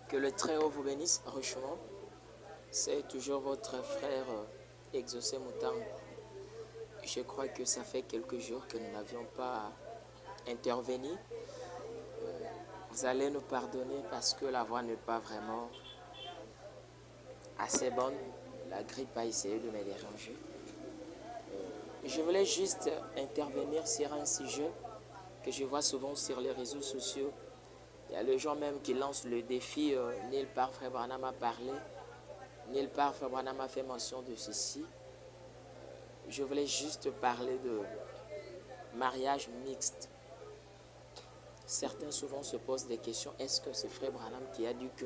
Que le Très-Haut vous bénisse richement. C'est toujours votre frère Exaucé Moutarde. Je crois que ça fait quelques jours que nous n'avions pas intervenu. Vous allez nous pardonner parce que la voix n'est pas vraiment assez bonne. La grippe a essayé de me déranger. Je voulais juste intervenir sur un sujet que je vois souvent sur les réseaux sociaux. Il y a les gens même qui lancent le défi Nulle part Frère Branham a parlé. Nulle part Frère Branham a fait mention de ceci. Je voulais juste parler de mariage mixte. Certains souvent se posent des questions. Est-ce que c'est Frère Branham qui a dit que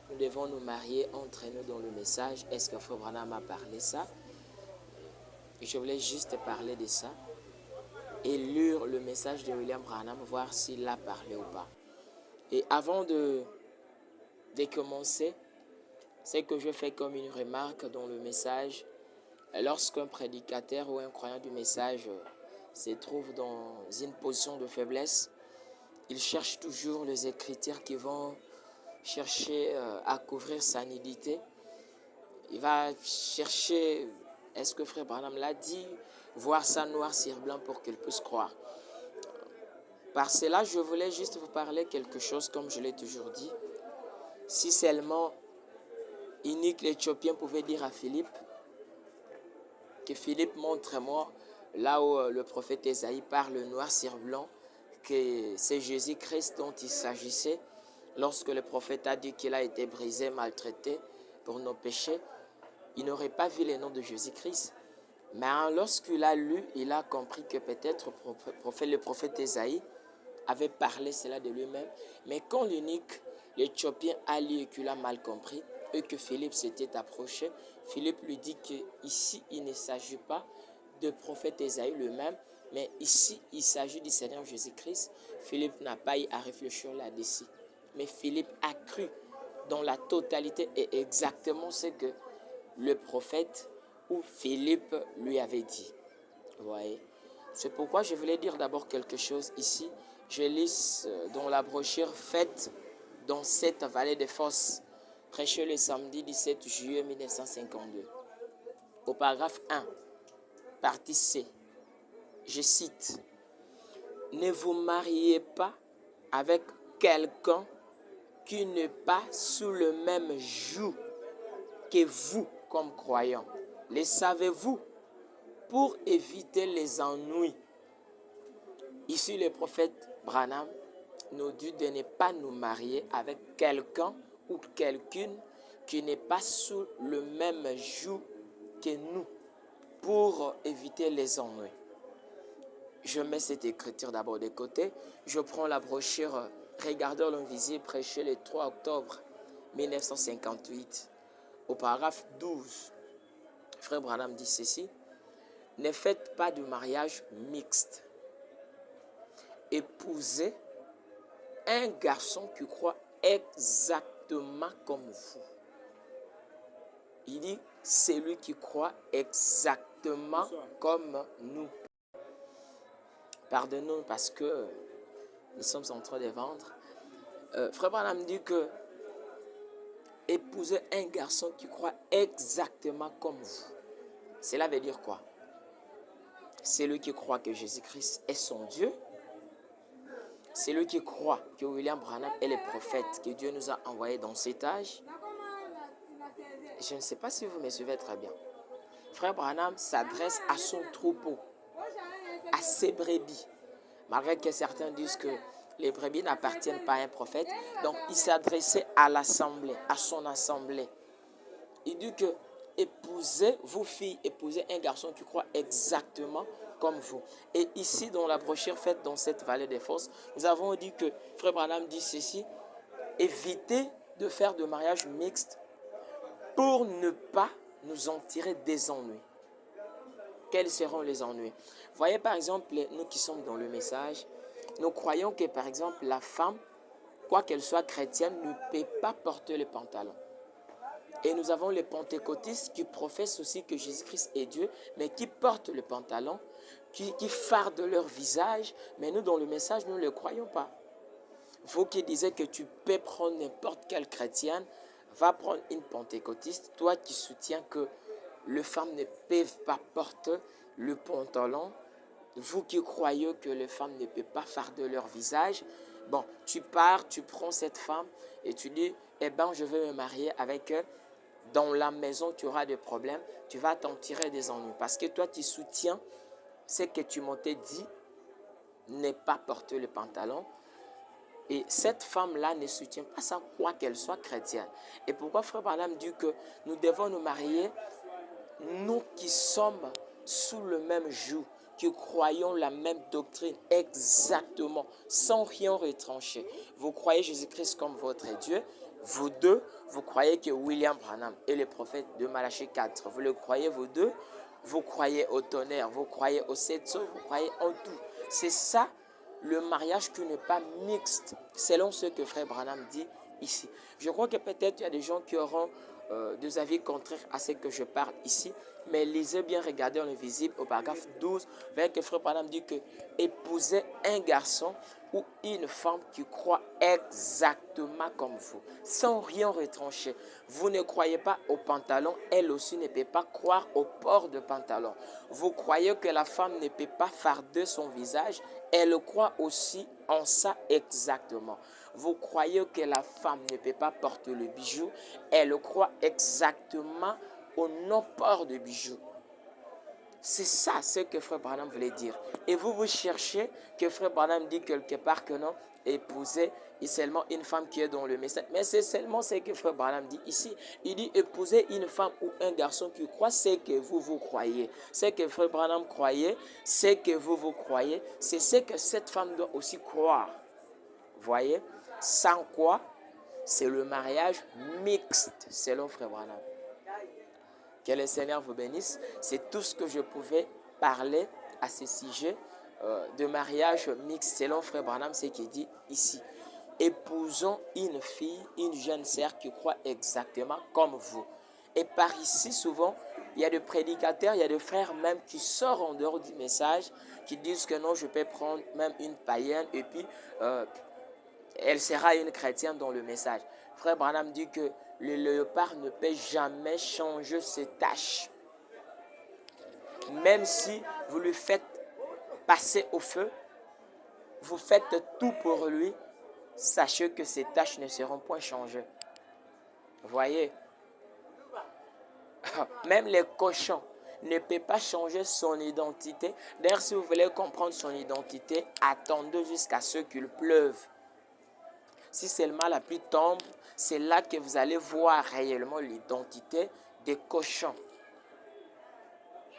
nous devons nous marier entre nous dans le message? Est-ce que Frère Branham a parlé ça? Je voulais juste parler de ça et lire le message de William Branham, voir s'il a parlé ou pas. Et avant de commencer, c'est que je fais comme une remarque dans le message. Lorsqu'un prédicateur ou un croyant du message se trouve dans une position de faiblesse, il cherche toujours les écritures qui vont chercher à couvrir sa nudité. Il va chercher, est-ce que Frère Branham l'a dit, voir ça noir sur blanc pour qu'il puisse croire. Par cela, je voulais juste vous parler quelque chose, comme je l'ai toujours dit. Si seulement Inique l'Éthiopien pouvait dire à Philippe, que Philippe montre-moi là où le prophète Ésaïe parle noir sur blanc, que c'est Jésus-Christ dont il s'agissait, lorsque le prophète a dit qu'il a été brisé, maltraité pour nos péchés, il n'aurait pas vu le nom de Jésus-Christ. Mais lorsqu'il a lu, il a compris que peut-être le prophète Ésaïe avait parlé cela de lui-même. Mais quand l'unique, l'Éthiopien, a lu et qu'il a mal compris, et que Philippe s'était approché, Philippe lui dit qu'ici, il ne s'agit pas de prophète Ésaïe lui-même, mais ici, il s'agit du Seigneur Jésus-Christ. Philippe n'a pas eu à réfléchir là-dessus. Mais Philippe a cru dans la totalité et exactement ce que le prophète ou Philippe lui avait dit. Vous voyez? C'est pourquoi je voulais dire d'abord quelque chose ici. Je lis dans la brochure faite dans cette vallée des fosses, prêchée le samedi 17 juillet 1952. Au paragraphe 1, partie C, je cite: « Ne vous mariez pas avec quelqu'un qui n'est pas sous le même joug que vous comme croyants. Le savez-vous? Pour éviter les ennuis. » Ici, le prophète Branham nous dit de ne pas nous marier avec quelqu'un ou quelqu'une qui n'est pas sous le même joug que nous pour éviter les ennuis. Je mets cette écriture d'abord de côté. Je prends la brochure Regardeur l'invisible prêchée le 3 octobre 1958. Au paragraphe 12, Frère Branham dit ceci: « Ne faites pas de mariage mixte. Épousez un garçon qui croit exactement comme vous. » Il dit, c'est lui qui croit exactement comme nous. Pardonnez-nous parce que nous sommes en train de vendre. Frère Branham dit que épousez un garçon qui croit exactement comme vous. Cela veut dire quoi? C'est lui qui croit que Jésus-Christ est son Dieu. C'est lui qui croit que William Branham est le prophète que Dieu nous a envoyé dans cet âge. Je ne sais pas si vous me suivez très bien. Frère Branham s'adresse à son troupeau, à ses brebis. Malgré que certains disent que les brebis n'appartiennent pas à un prophète. Donc il s'adressait à l'assemblée, à son assemblée. Il dit que épousez, vous filles, épousez un garçon qui croit exactement comme vous. Et ici, dans la brochure faite dans cette vallée des fosses, nous avons dit que Frère Branham dit ceci: évitez de faire de mariage mixte pour ne pas nous en tirer des ennuis. Quels seront les ennuis? Voyez par exemple, nous qui sommes dans le message, nous croyons que par exemple la femme, quoi qu'elle soit chrétienne, ne peut pas porter le pantalon. Et nous avons les pentecôtistes qui professent aussi que Jésus-Christ est Dieu, mais qui portent le pantalon, qui fardent leur visage, mais nous dans le message, nous ne le croyons pas. Vous qui disiez que tu peux prendre n'importe quelle chrétienne, va prendre une pentecôtiste. Toi qui soutiens que les femmes ne peuvent pas porter le pantalon, vous qui croyez que les femmes ne peuvent pas farder leur visage, bon, tu pars, tu prends cette femme et tu dis, eh ben, je veux me marier avec eux. Dans la maison, tu auras des problèmes, tu vas t'en tirer des ennuis. Parce que toi, tu soutiens ce que tu m'as dit, n'est pas porter le pantalon. Et cette femme-là ne soutient pas ça, quoi qu'elle soit chrétienne. Et pourquoi Frère Branham dit que nous devons nous marier, nous qui sommes sous le même joug, qui croyons la même doctrine exactement, sans rien retrancher. Vous croyez Jésus-Christ comme votre Dieu. Vous deux, vous croyez que William Branham est le prophète de Malachie 4. Vous le croyez, vous deux. Vous croyez au tonnerre, vous croyez au sept sceaux, vous croyez en tout. C'est ça le mariage qui n'est pas mixte, selon ce que Frère Branham dit ici. Je crois que peut-être il y a des gens qui auront des avis contraires à ce que je parle ici, mais lisez bien, regardez en invisible au paragraphe 12, vers que Frère Branham dit que épouser un garçon ou une femme qui croit exactement comme vous, sans rien retrancher. Vous ne croyez pas au pantalon, elle aussi ne peut pas croire au port de pantalon. Vous croyez que la femme ne peut pas farder son visage, elle croit aussi en ça exactement. Vous croyez que la femme ne peut pas porter le bijou, elle croit exactement au non-port de bijoux. C'est ça ce que Frère Branham voulait dire. Et vous cherchez que Frère Branham dit quelque part que non, épouser seulement une femme qui est dans le message. Mais c'est seulement ce que Frère Branham dit ici. Il dit épouser une femme ou un garçon qui croit ce que vous croyez. Ce que Frère Branham croyait, ce que vous croyez, c'est ce que cette femme doit aussi croire. Voyez? Sans quoi, c'est le mariage mixte selon Frère Branham. Que le Seigneur vous bénisse. C'est tout ce que je pouvais parler à ce sujet de mariage mixte selon Frère Branham, ce qu'il dit ici. Épousons une fille, une jeune sœur qui croit exactement comme vous. Et par ici, souvent, il y a des prédicateurs, il y a des frères même qui sortent en dehors du message, qui disent que non, je peux prendre même une païenne et puis elle sera une chrétienne dans le message. Frère Branham dit que le léopard ne peut jamais changer ses taches. Même si vous lui faites passer au feu, vous faites tout pour lui, sachez que ces taches ne seront point changées. Voyez, même les cochons ne peuvent pas changer son identité. D'ailleurs, si vous voulez comprendre son identité, attendez jusqu'à ce qu'il pleuve. Si seulement la pluie tombe, c'est là que vous allez voir réellement l'identité des cochons.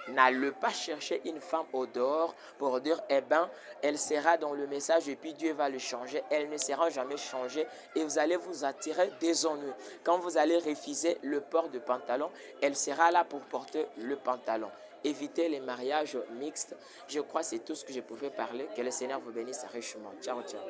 N'allez pas chercher une femme au dehors pour dire, eh bien, elle sera dans le message et puis Dieu va le changer. Elle ne sera jamais changée et vous allez vous attirer des ennuis. Quand vous allez refuser le port de pantalon, elle sera là pour porter le pantalon. Évitez les mariages mixtes. Je crois que c'est tout ce que je pouvais parler. Que le Seigneur vous bénisse richement. Ciao, ciao.